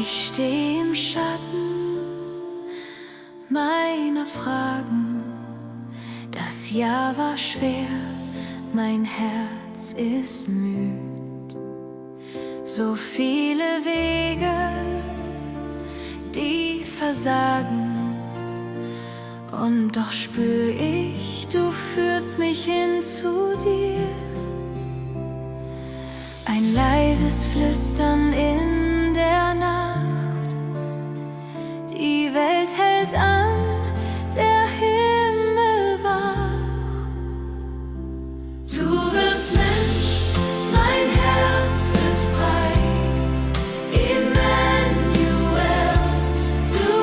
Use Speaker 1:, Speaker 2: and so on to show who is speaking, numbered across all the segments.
Speaker 1: Ich steh im Schatten meiner Fragen. Das Jahr war schwer, mein Herz ist müd. So viele Wege, die versagen. Und doch spür ich, du führst mich hin zu dir. Ein leises Flüstern in der Nacht. Die Welt hält an, der Himmel wach. Du wirst Mensch, mein Herz wird frei. Emmanuel, du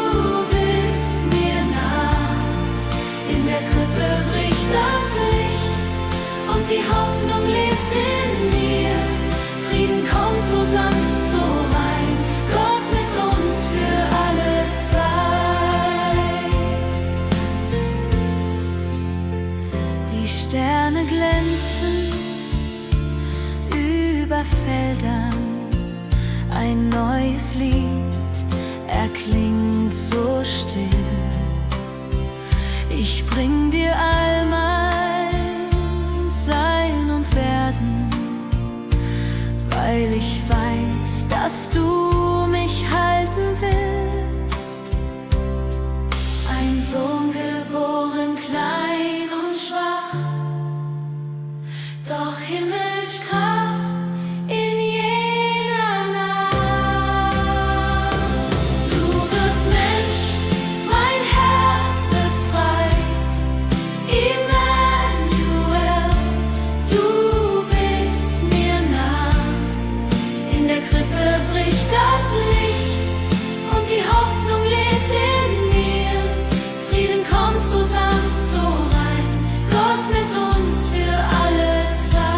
Speaker 1: bist mir nah. In der Krippe bricht das Licht und die Hoffnung lebt in mir. Frieden kommt so sanft, so rein, Gott mit uns für alle Zeit. Die Sterne glänzen über Feldern, ein neues Lied erklingt so still. Ich bring dir all mein Sein und Werden, weil ich weiß, dass du mich halten willst. Ein Sohn geboren, klein und schwach, doch himmlisch Kraft in jener Nacht. Du wirst Mensch, mein Herz wird frei. Emmanuel, du bist mir nah. In der Krippe bricht das Licht und die Hoffnung lebt in mir. Frieden kommt so sanft, so rein, Gott mit uns für alle Zeit.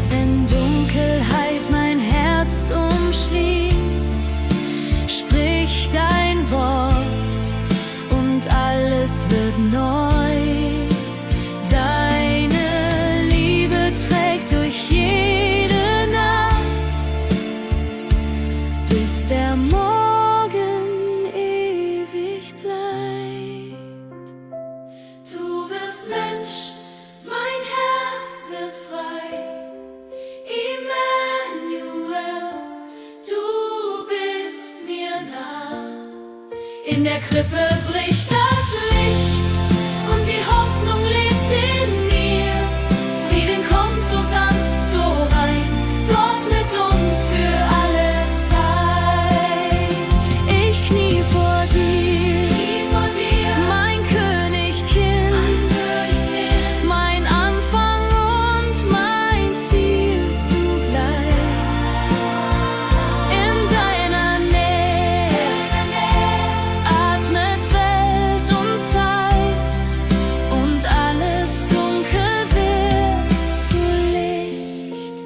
Speaker 1: Wenn Dunkelheit mein Herz umschließt, sprich dein Wort und alles wird neu. Deine Liebe trägt durch jede Nacht, bis der Morgen ewig bleibt. Du wirst Mensch, mein Herz wird frei. Emmanuel, du bist mir nah. In der Krippe bricht das Licht und die Hoffnung lebt in mir. Frieden kommt so sanft, so rein, Gott mit uns für alle Zeit. Ich knie vor dir, mein Königkind, mein Anfang und mein Ziel zugleich. In deiner Nähe atmet Welt und Zeit und alles Dunkel wird zu Licht.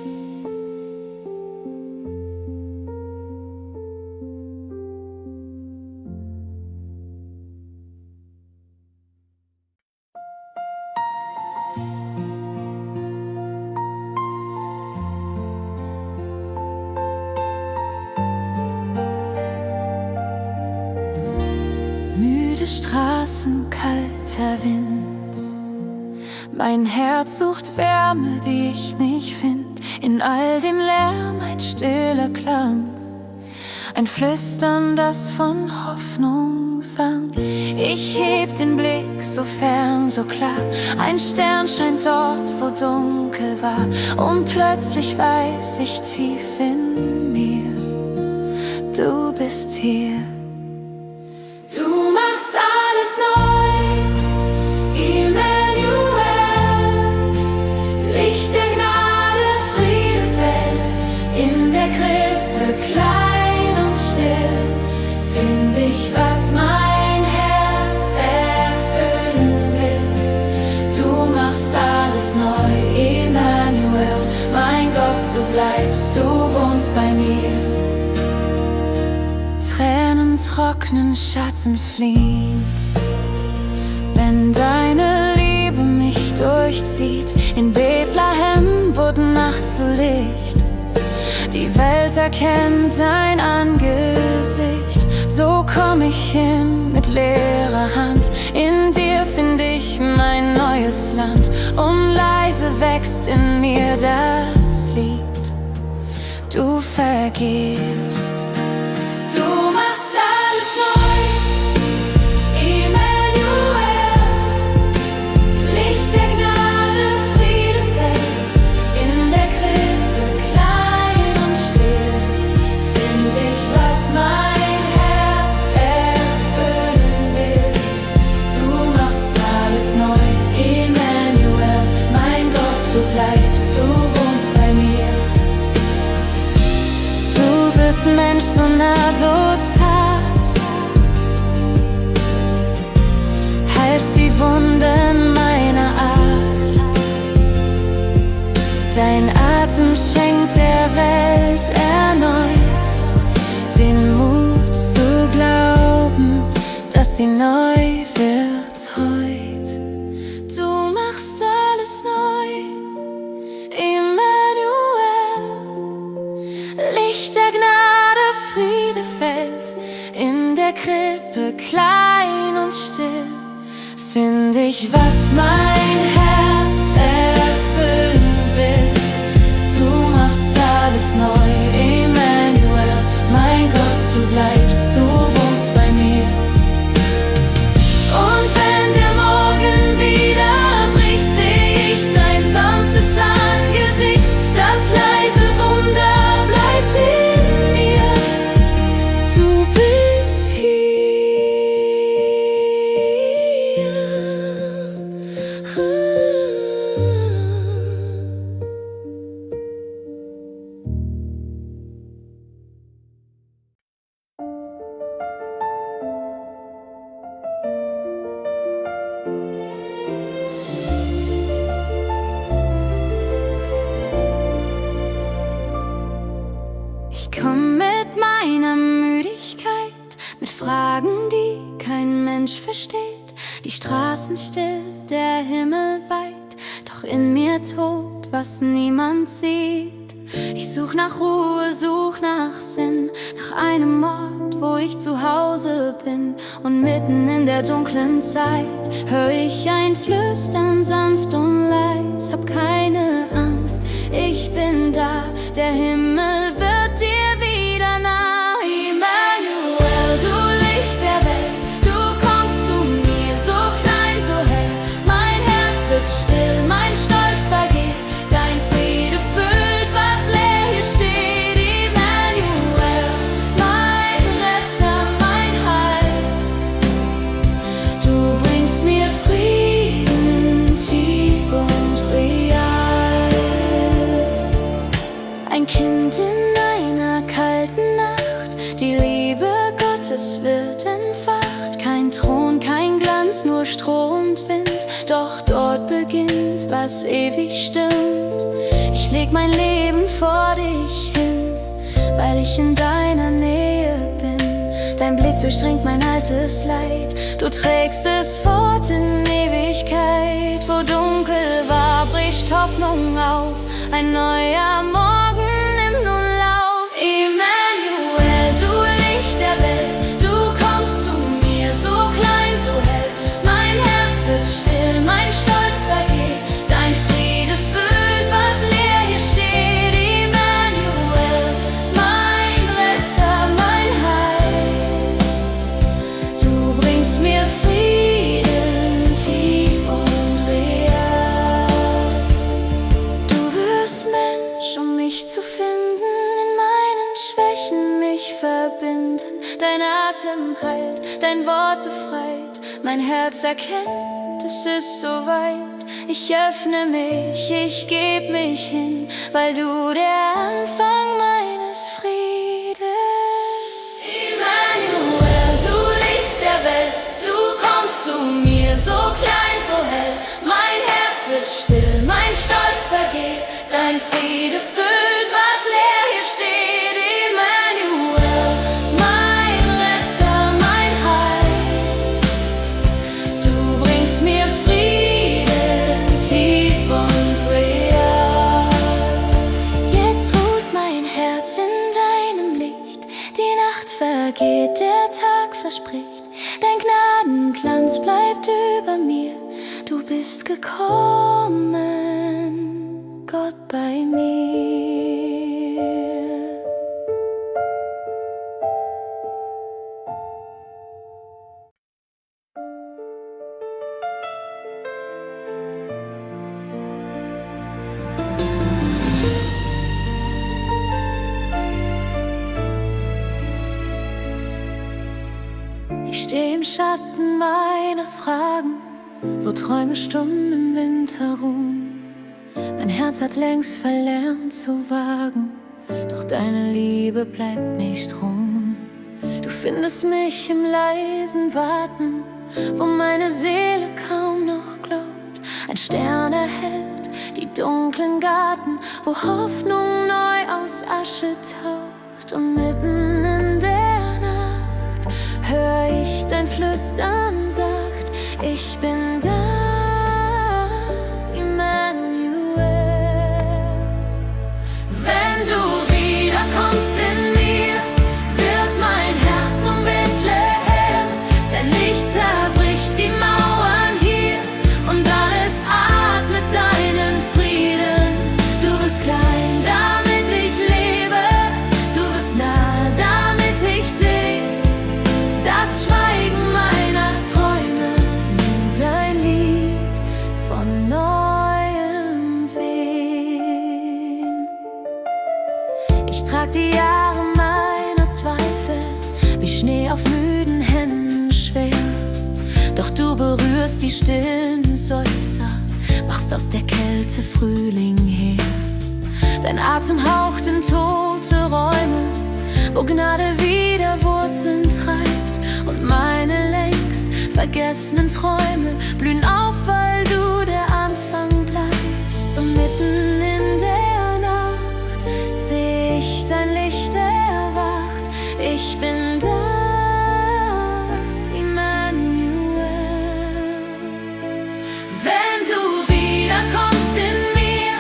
Speaker 1: Müde Straßen, kalter Wind. Mein Herz sucht Wärme, die ich nicht find. In all dem Lärm ein stiller Klang, ein Flüstern, das von Hoffnung sang. Ich heb den Blick so fern, so klar. Ein Stern scheint dort, wo dunkel war. Und plötzlich weiß ich tief in mir, du bist hier. Du machst alles neu, Emmanuel. Licht der Gnade, Friede fällt in der Krippe, klein und still. Find ich, was mein Herz erfüllen will. Du machst alles neu, Emmanuel. Mein Gott, du bleibst, du wohnst bei mir. Tränen trocknen, Schatten fliehen, wenn deine Liebe mich durchzieht. In Bethlehem wurde Nacht zu Licht. Die Welt erkennt dein Angesicht. So komm ich hin mit leerer Hand. In dir find ich mein neues Land. Und leise wächst in mir das Lied. Du vergibst, du machst alles neu. Emmanuel, Licht der Gnade, Friede fällt. In der Krippe, klein und still, find ich, was mein Herz erfüllen will. Du machst alles neu. Emmanuel, mein Gott, du bleibst, du wohnst bei mir. Du wirst Mensch, so nah, so zart, heilst die Wunden meiner Art. Dein Atem schenkt der Welt erneut den Mut zu glauben, dass sie neu wird heut. Du machst alles neu, Emmanuel. Licht der Gnade, Friede fällt. In der Krippe, klein und still, find ich, was mein Herz erfüllen will. Du machst alles neu, Emmanuel. Mein Gott, du bleibst, du wohnst bei mir. Und wenn der Morgen wieder bricht, seh ich dein sanftes Angesicht. Das leise Wunder bleibt in mir. Du bist hier. Ich komm mit meiner Müdigkeit, mit Fragen, die kein Mensch versteht. Die Straßen still, der Himmel weit, doch in mir tobt, was niemand sieht. Ich such nach Ruhe, such nach Sinn, nach einem Ort, wo ich zu Hause bin. Und mitten in der dunklen Zeit hör ich ein Flüstern, sanft und leis. Hab keine Angst, ich bin da, der Himmel wird dir wieder nah. Emmanuel, du Licht der Welt, du kommst zu mir, so klein, so hell. Mein Herz wird still, mein Stolz vergeht, dein Friede füllt, was leer hier steht. Emmanuel, mein Retter, mein Heil, du bringst mir Frieden tief und real. Ein Kind in einer kalten Nacht, die Liebe Gottes wird entfacht. Kein Thron, kein Glanz, nur Stroh und Wind, doch dort beginnt, was ewig stimmt. Ich leg mein Leben vor dich hin, weil ich in deiner Nähe bin. Dein Blick durchdringt mein altes Leid, du trägst es fort in Ewigkeit. Wo dunkel war, bricht Hoffnung auf, ein neuer Morgen nimmt nun Lauf. Emmanuel, du Licht der Welt, du kommst zu mir, so klein, so hell. Mein Herz wird still, mein Stolz vergeht, dein Friede füllt, was leer hier steht. Emmanuel, mein Retter, mein Heil, du bringst mir Frieden tief und real. Du wirst Mensch, um mich zu finden, in meinen Schwächen mich verbinden. Dein Atem heilt, dein Wort befreit, mein Herz erkennt, es ist soweit. Ich öffne mich, ich geb mich hin, weil du der Anfang meines Friedes. Emmanuel, du Licht der Welt, du kommst zu mir, so klein, so hell. Mein Herz wird still, mein Stolz vergeht, dein Friede füllt, was leer hier steht. Emmanuel, mein Retter, mein Heil, du bringst mir Frieden tief und real. Jetzt ruht mein vergeht, der Tag verspricht, dein Gnadenglanz bleibt über mir. Du bist gekommen, Gott bei mir. Ich steh im Schatten meiner Fragen, wo Träume stumm im Winter ruhen. Mein Herz hat längst verlernt zu wagen, doch deine Liebe bleibt nicht ruhen. Du findest mich im leisen Warten, wo meine Seele kaum noch glaubt. Ein Stern erhellt die dunklen Garten, wo Hoffnung neu aus Asche taucht. Und mitten in der Nacht hör ich dein Flüstern sacht: Ich bin da, Immanuel. Wenn du wiederkommst in mir, wird mein Herz zum Bethlehem. Dein Licht zerbricht die Mauern hier und alles atmet deinen Frieden. Du bist klein, damit ich lebe, du bist nah, damit ich seh. Das Schweigen meiner Träume singt ein Lied von neuem Wehen. Ich trag die Jahre meiner Zweifel wie Schnee auf müden Händen schwer. Doch du berührst die stillen Seufzer, machst aus der Kälte Frühling her. Dein Atem haucht in tote Räume, wo Gnade wieder Wurzeln treibt. Und meine längst vergessenen Träume blühen auf, weil du der Anfang bleibst. Und mitten in der Nacht seh ich dein Licht erwacht. Ich bin da, Immanuel. Wenn du wiederkommst in mir,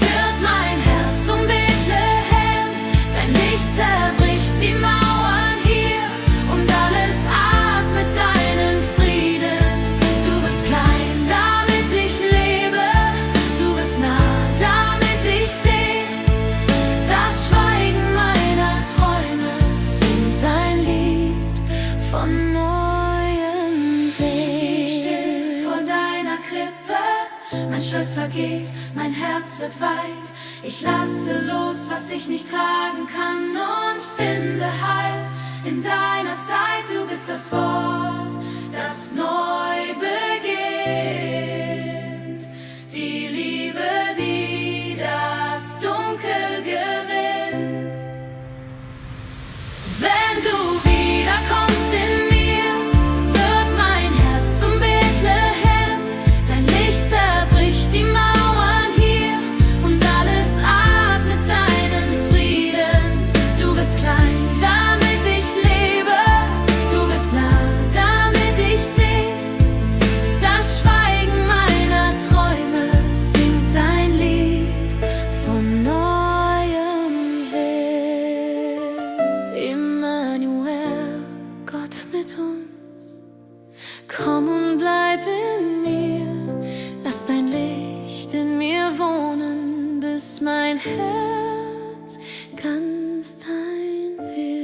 Speaker 1: wird mein Herz zum Bethlehem. Dein Licht zerbricht die Mauern hier und alles atmet deinen Frieden. Du bist klein, damit ich lebe, du bist nah, damit ich seh. Das Schweigen meiner Träume singt ein Lied von neuem Wehen. Ich still vor deiner Krippe, mein Stolz vergeht, mein Herz wird weit. Ich lasse los, was ich nicht tragen kann und finde Heil in deiner Zeit. Du bist das Wort, das neu beginnt, die Liebe, die das Dunkel gewinnt. Wenn du wiederkommst in mir, wird mein Herz zum Bethlehem. Dein Licht zerbricht die Mauern hier und alles atmet deinen Frieden. Du bist klein, damit ich lebe, du bist nah, damit ich seh. Das Schweigen meiner Träume singt ein Lied von neuem Wind. Immanuel, Gott mit uns, komm und bleib in mir. Lass dein Licht in mir wohnen, bis mein Herz ganz dein wird.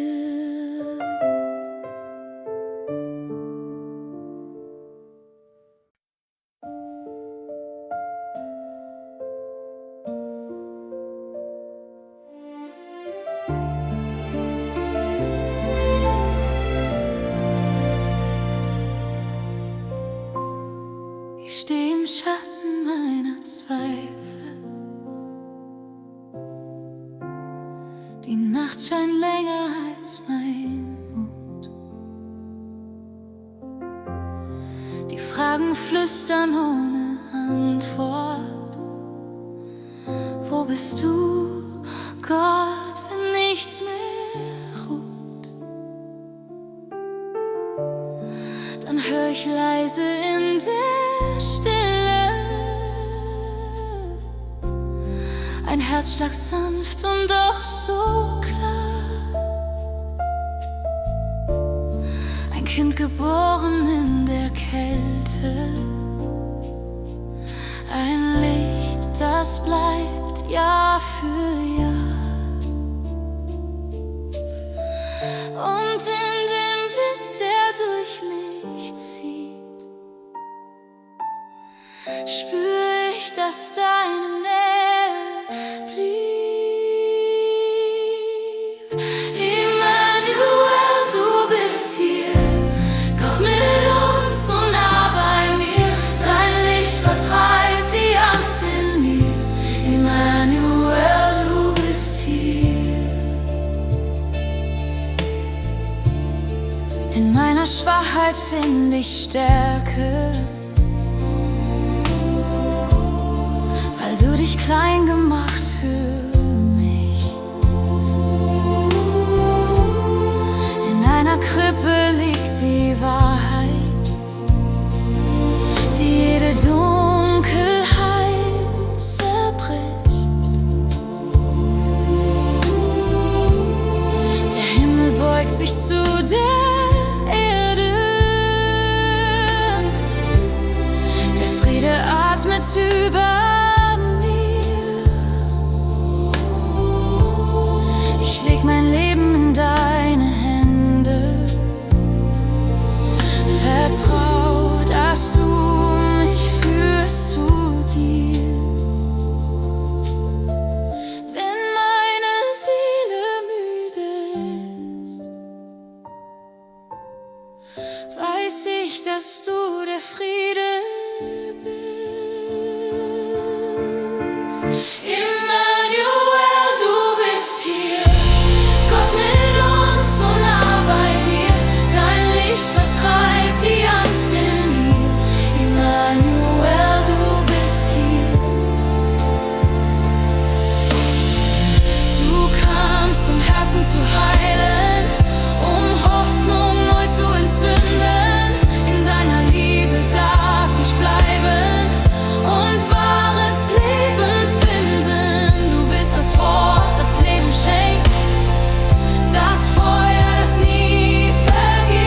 Speaker 1: Ich steh im Schatten meiner Zweifel. Die Nacht scheint länger als mein Mut. Die Fragen flüstern ohne Antwort. Wo bist du, Gott, wenn nichts mehr ruht? Dann hör ich leise in der Stille ein Herzschlag sanft und doch so klar. Kind geboren in der Kälte, ein Licht, das bleibt Jahr für Jahr. Und in dem Wind, der durch mich zieht, spür ich, dass deine Nähe blieb. Immanuel, du bist hier, Gott mit uns, so nah bei mir. Dein Licht vertreibt die Angst in mir. Immanuel, du bist hier. In meiner Schwachheit finde ich Stärke, weil du dich klein gemacht für mich. In einer Krippe liegt die Wahrheit, die jede Dunkelheit zerbricht. Der Himmel beugt sich zu der Erde, der Friede atmet über mir. Ich leg mein Leben in deine Hände, vertrau, dass du mich führst zu dir. Wenn meine Seele müde ist, weiß ich, dass du der Friede bist. Immanuel, du bist hier, Gott mit uns, so nah bei mir. Dein Licht vertreibt die Angst in mir. Immanuel, du bist hier. Du kamst, um Herzen zu heilen, um Hoffnung neu zu entzünden. In deiner Liebe darf ich bleiben und wahres Leben finden. Du bist das Wort, das Leben schenkt, das Feuer, das nie vergeht.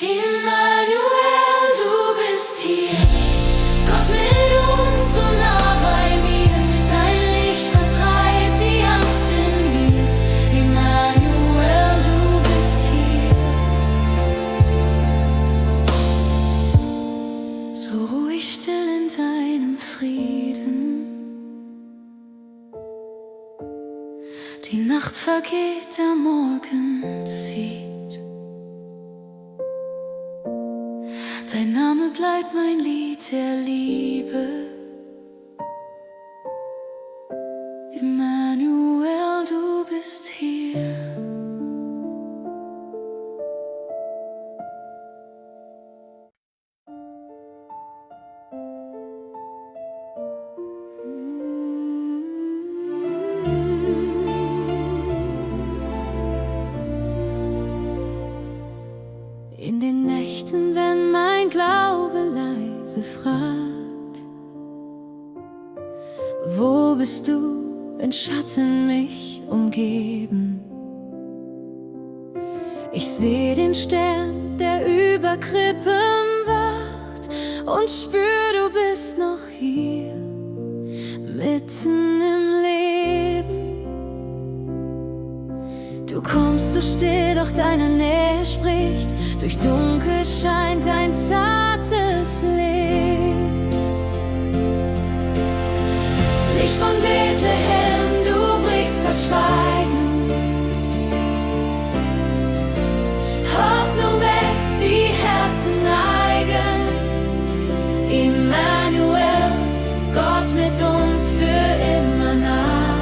Speaker 1: Immanuel, du bist hier, Gott mit uns, so nah bei mir. Dein Licht vertreibt die Angst in mir. Immanuel, du bist hier. So ruhig still in deinem Frieden. Die Nacht vergeht, der Morgen zieht. Dein Name bleibt mein Lied der Liebe. Immanuel, du bist hier. In den Nächten, wenn mein Glaube leise fragt, wo bist du, wenn Schatten mich umgeben? Ich seh den Stern, der über Krippen wacht, und spür, du bist noch hier, mitten im Leben. Du kommst so still, doch deine Nähe spricht. Durch Dunkel scheint ein zartes Licht. Licht von Bethlehem, du brichst das Schweigen. Hoffnung wächst, die Herzen neigen. Immanuel, Gott mit uns für immer nah.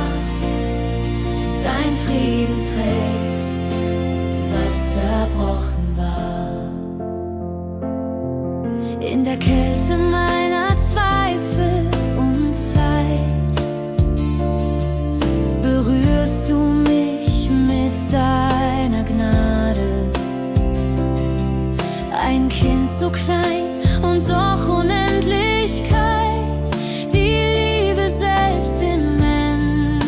Speaker 1: Dein Frieden trägt, was zerbrochen war. In der Kälte meiner Zweifel und Zeit berührst du mich mit deiner Gnade. Ein Kind so klein und doch Unendlichkeit, die Liebe selbst in Menschheit.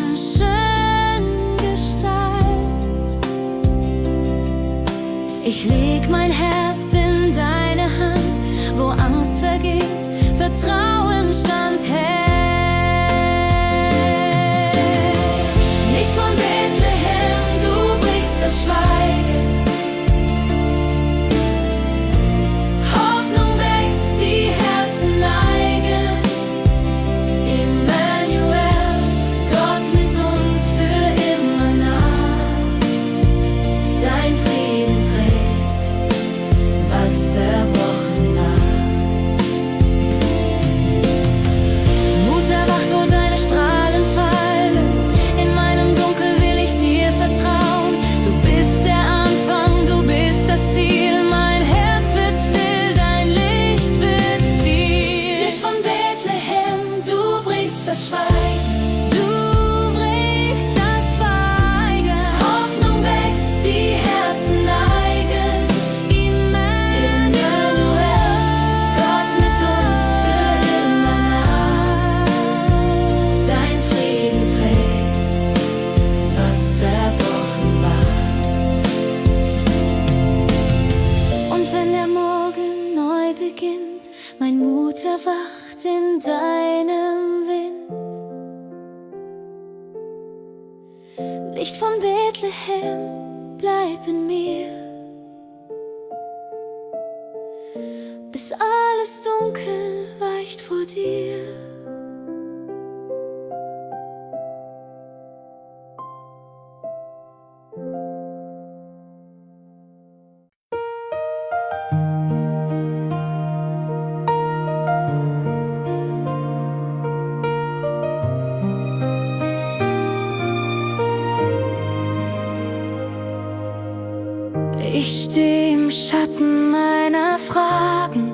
Speaker 1: Licht von Bethlehem, bleib in mir, bis alles dunkel weicht vor dir. Ich steh im Schatten meiner Fragen,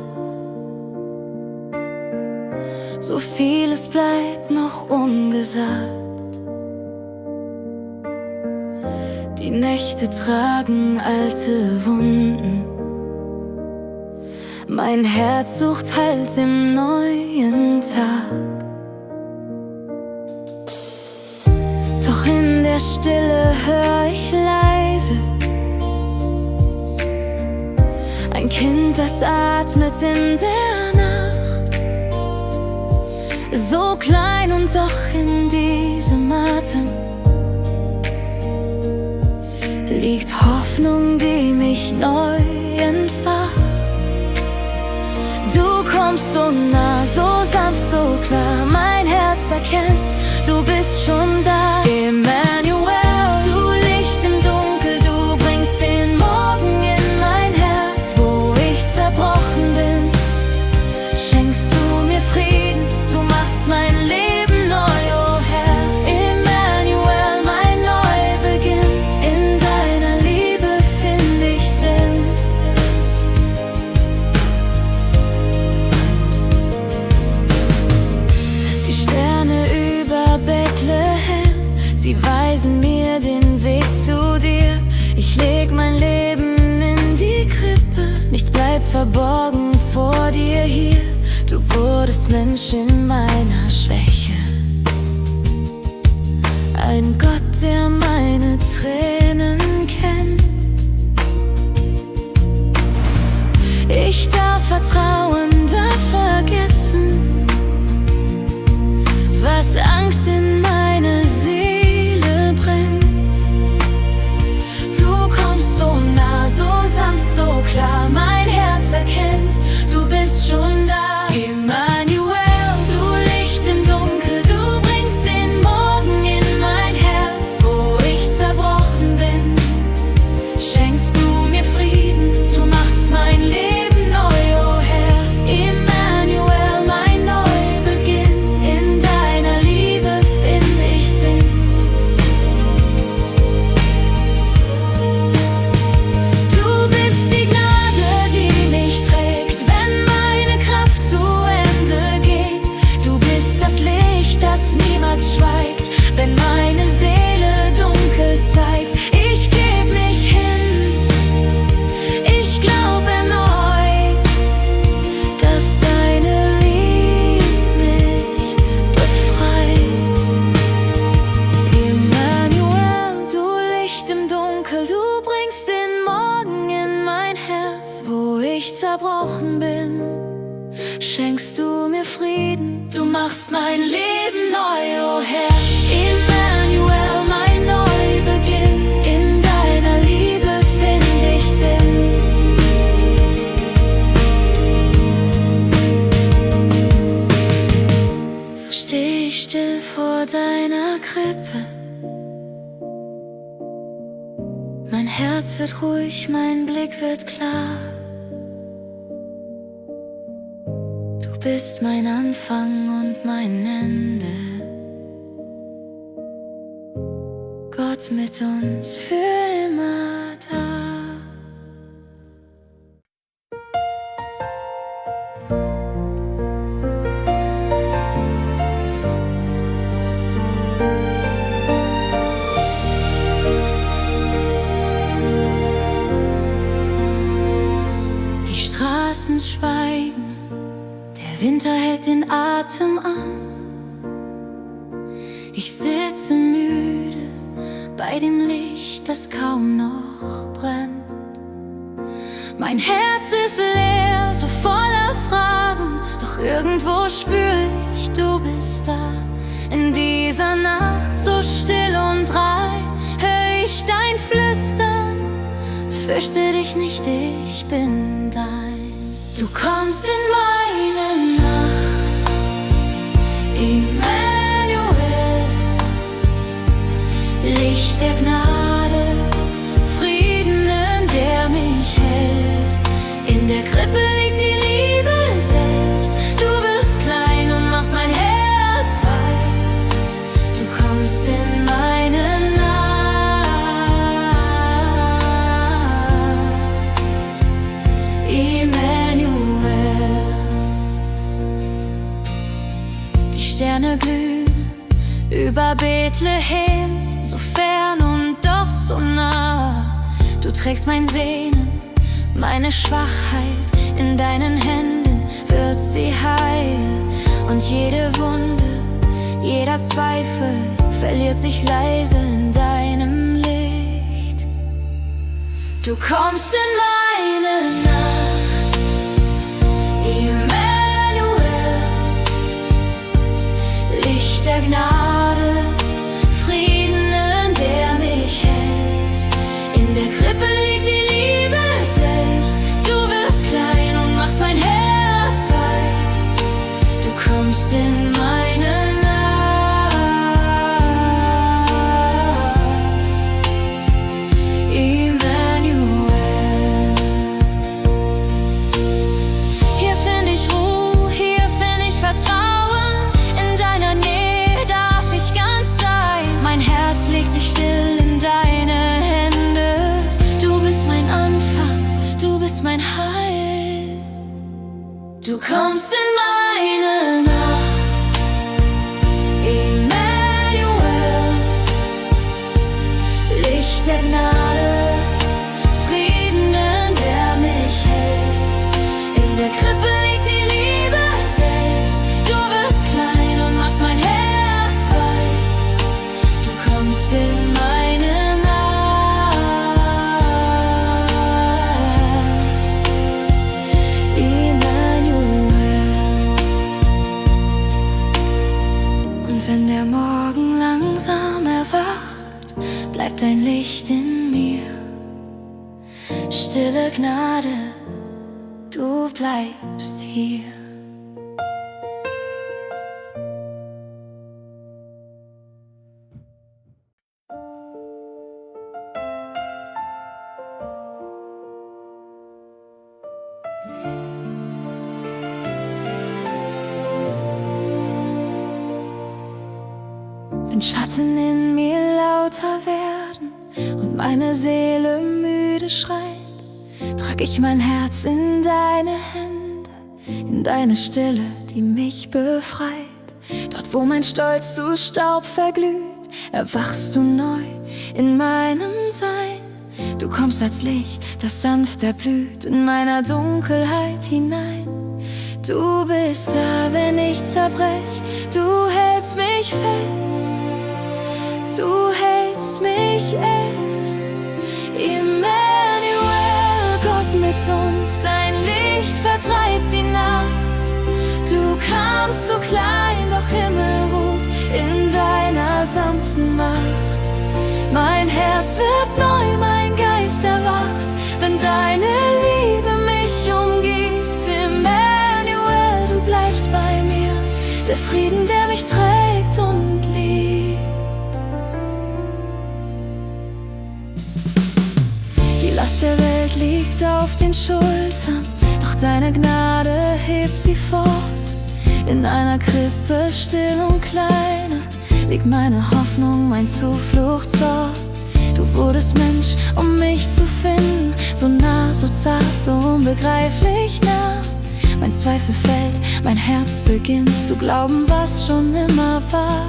Speaker 1: so vieles bleibt noch ungesagt. Die Nächte tragen alte Wunden, mein Herz sucht Halt im neuen Tag. Doch in der Stille hör ich leise ein Kind, das atmet in der Nacht. So klein und doch in diesem Atem liegt Hoffnung, die mich neu entfacht. Du kommst so nah, so sanft, so klar. Mein Herz erkennt, du bist schon da. Emmanuel, du Licht im Dunkel, du bringst den Morgen in mein Herz. Wo ich zerbrochen bin, schenkst du mir Frieden, du machst mein Leben neu, oh Herr. Emmanuel, mein Neubeginn, in deiner Liebe find ich Sinn. Die Sterne über Bethlehem, sie weisen mir den Weg zu dir. Ich leg mein Leben in die Krippe, nichts bleibt verborgen vor dir hier. Du wurdest Mensch in meiner Schwäche, ein Gott, der meine Tränen kennt. Ich darf vertrauen, darf vergessen, was Angst in meine Seele brennt. Du kommst so nah, so sanft, so klar. Mein Herz erkennt, du bist schon da. Emmanuel, du Licht im Dunkel, du bringst den Morgen in mein Herz. Wo ich zerbrochen bin, schenkst du mir Frieden, du machst mein Leben neu, oh Herr. Emmanuel, mein Neubeginn, in deiner Liebe find ich Sinn. Du bist die Gnade, die mich trägt, wenn meine Kraft zu Ende geht. Du bist das Licht, das niemals schweigt, wenn meine Seele dunkel zeigt. Ich geb mich hin, ich glaub erneut, dass deine Liebe mich befreit. Emmanuel, du Licht im Dunkel, du bringst den Morgen in mein Herz. Wo ich zerbrochen bin, schenkst du mir Frieden, du machst mein Leben neu, oh Herr. Emmanuel, mein Neubeginn, in deiner Liebe find ich Sinn. So steh ich still vor deiner Krippe, mein Herz wird ruhig, mein Blick wird klar. Du bist mein Anfang und mein Ende, Gott mit uns für immer da. Die Straßen schweigen, der Winter hält den Atem an. Ich sitze müde bei dem Licht, das kaum noch brennt. Mein Herz ist leer, so voller Fragen, doch irgendwo spür ich, du bist da. In dieser Nacht so still und rein, Fürchte dich nicht, ich bin dein. Du kommst in meine Nacht, Immanuel, Licht der Gnade, Frieden, der mich hält. In der Krippe liegt die Liebe selbst. Du wirst klein und machst mein Herz weit. Du kommst in meine Nacht, Immanuel. Die Sterne glühen über Bethlehem, so fern und doch so nah. Du trägst mein Sehnen, meine Schwachheit, in deinen Händen wird sie heil. Und jede Wunde, jeder Zweifel verliert sich leise in deinem Licht. Du kommst in meine Nacht, Immanuel, Licht der Gnade, Frieden, der mich hält. In der Krippe liegt die Liebe selbst. Du wirst klein und machst mein Herz weit. Du kommst in meine Nacht, Immanuel. Hier find ich Ruhe, hier find ich Vertrauen. In deiner Nähe darf ich ganz sein. Mein Herz legt sich still in deine Hände. Du bist mein Anfang, du bist mein Heil. Du kommst in meine Nacht, Immanuel, Licht der Gnade, Frieden, der mich hält. In der Krippe liegt die Liebe selbst. Du wirst klein und machst mein Herz weit. Du kommst in meine Nacht, Immanuel. Und wenn der Morgen langsam erwacht, bleibt dein Licht in mir. Stille Gnade, du bleibst hier. Wenn Schatten in mir lauter werden und meine Seele müde schreit, trag ich mein Herz in deine Hände, in deine Stille, die mich befreit. Dort, wo mein Stolz zu Staub verglüht, erwachst du neu in meinem Sein. Du kommst als Licht, das sanft erblüht in meiner Dunkelheit hinein. Du bist da, wenn ich zerbrech, du hältst mich fest. Du hältst mich echt, Immanuel, Gott mit uns, dein Licht vertreibt die Nacht. Du kamst so klein, doch Himmel ruht in deiner sanften Macht. Mein Herz wird neu, mein Geist erwacht, wenn deine Liebe mich umgibt. Immanuel, du bleibst bei mir, der Frieden, der mich trägt und liebt. Die Last der Welt liegt auf den Schultern, doch deine Gnade hebt sie fort. In einer Krippe still und kleiner liegt meine Hoffnung, mein Zufluchtsort. Du wurdest Mensch, um mich zu finden, so nah, so zart, so unbegreiflich nah. Mein Zweifel fällt, mein Herz beginnt zu glauben, was schon immer war.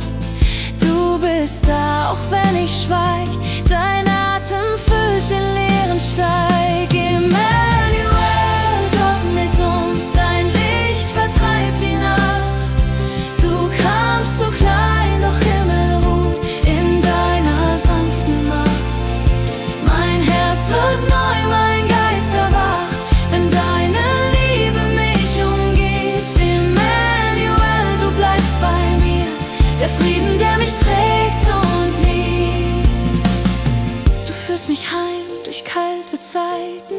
Speaker 1: Du bist da, auch wenn ich schweig, dein Atem füllt den leeren Steig. Immanuel, Gott mit uns, dein Licht vertreibt die Nacht. Du kamst so klein, doch Himmel ruht in deiner sanften Macht. Mein Herz wird neu, mein Geist erwacht, wenn deine Liebe mich umgibt. Immanuel, du bleibst bei mir, der Frieden, Zeiten,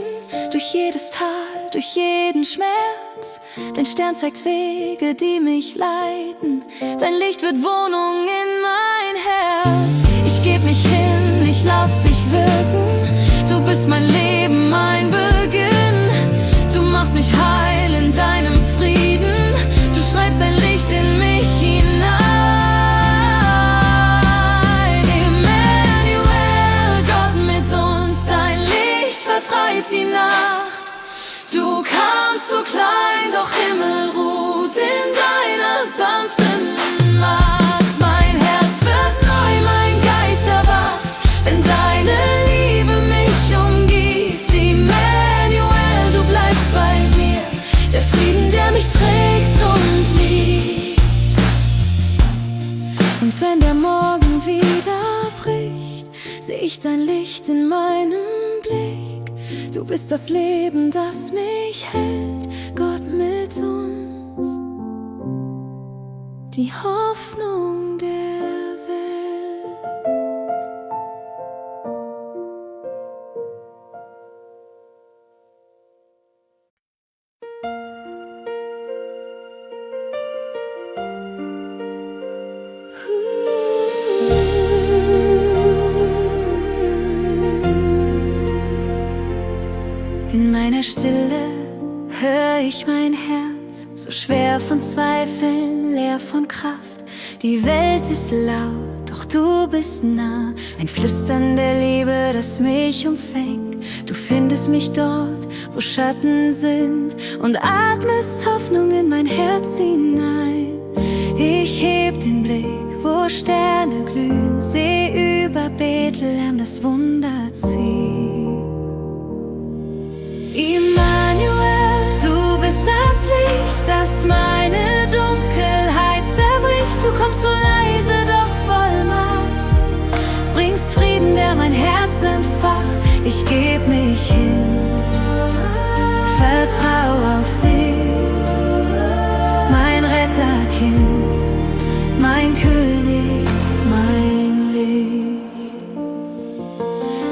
Speaker 1: durch jedes Tal, durch jeden Schmerz. Dein Stern zeigt Wege, die mich leiten. Dein Licht wird Wohnung in mein Herz. Ich geb mich hin, ich lass dich wirken. Du bist mein Leben, mein Beginn. Du machst mich heil in deinem Frieden. Du schreibst dein Licht in mich hinein. Vertreibt die Nacht. Du kamst so klein, doch Himmel ruht in deiner sanften Macht. Mein Herz wird neu, mein Geist erwacht, wenn deine Liebe mich umgibt. Immanuel, du bleibst bei mir, der Frieden, der mich trägt und liebt. Und wenn der Morgen wieder bricht, seh ich dein Licht in meinem Blick. Du bist das Leben, das mich hält, Gott mit uns, die Hoffnung der Welt. In meiner Stille hör ich mein Herz, so schwer von Zweifeln, leer von Kraft. Die Welt ist laut, doch du bist nah, ein Flüstern der Liebe, das mich umfängt. Du findest mich dort, wo Schatten sind, und atmest Hoffnung in mein Herz hinein. Ich heb den Blick, wo Sterne glühen, seh über Bethlehem das Wunderziel. Immanuel, du bist das Licht, das meine Dunkelheit zerbricht. Du kommst so leise, doch voll Macht, bringst Frieden, der mein Herz entfacht. Ich geb mich hin, vertrau auf dich, mein Retterkind, mein König, mein Licht.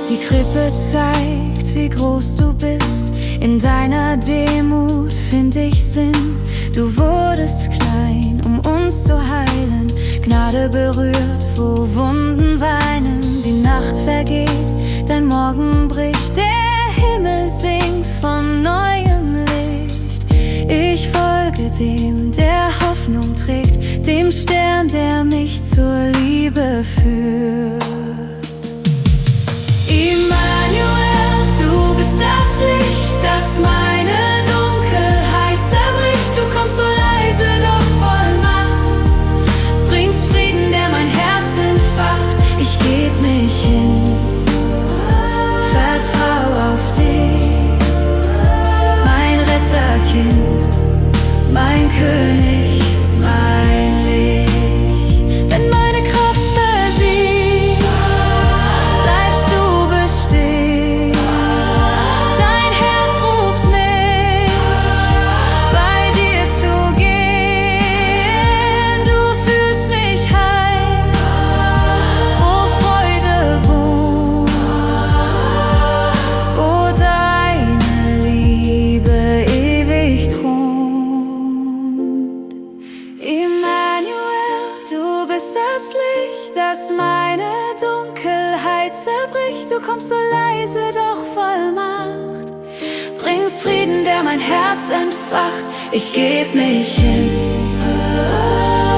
Speaker 1: Die Krippe zeigt, wie groß du bist. In deiner Demut find ich Sinn. Du wurdest klein, um uns zu heilen. Gnade berührt, wo Wunden weinen. Die Nacht vergeht, dein Morgen bricht. Der Himmel singt von neuem Licht. Ich folge dem, der Hoffnung trägt, dem Stern, der mich zur Liebe führt. Immanuel, du bist das Licht, das meine Dunkelheit zerbricht. Du kommst so leise, doch voll Macht, bringst Frieden, der mein Herz entfacht. Ich geb mich hin, vertrau auf dich, mein Retterkind, mein König, mein Licht. Wenn meine Kraft versiegt, bleibst du bestehen. Dein Herz ruft mich, bei dir zu gehen. Du fühlst mich heil, wo Freude wohnt, wo deine Liebe ewig thront. Immanuel, du bist das Licht, das meine Dunkelheit zerbricht. Du kommst so leise, doch voll Macht, bringst Frieden, der mein Herz entfacht. Ich geb mich hin,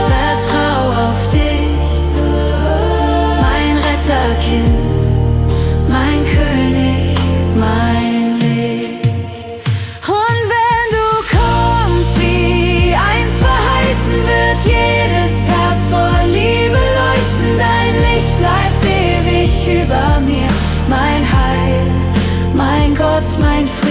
Speaker 1: vertrau auf dich, mein Retterkind, mein König, mein Licht. Und wenn du kommst, wie einst verheißen, wird jedes Herz voll Liebe leuchten. Dein Licht bleibt ewig über mir, mein Heil, mein Gott, mein Frieden.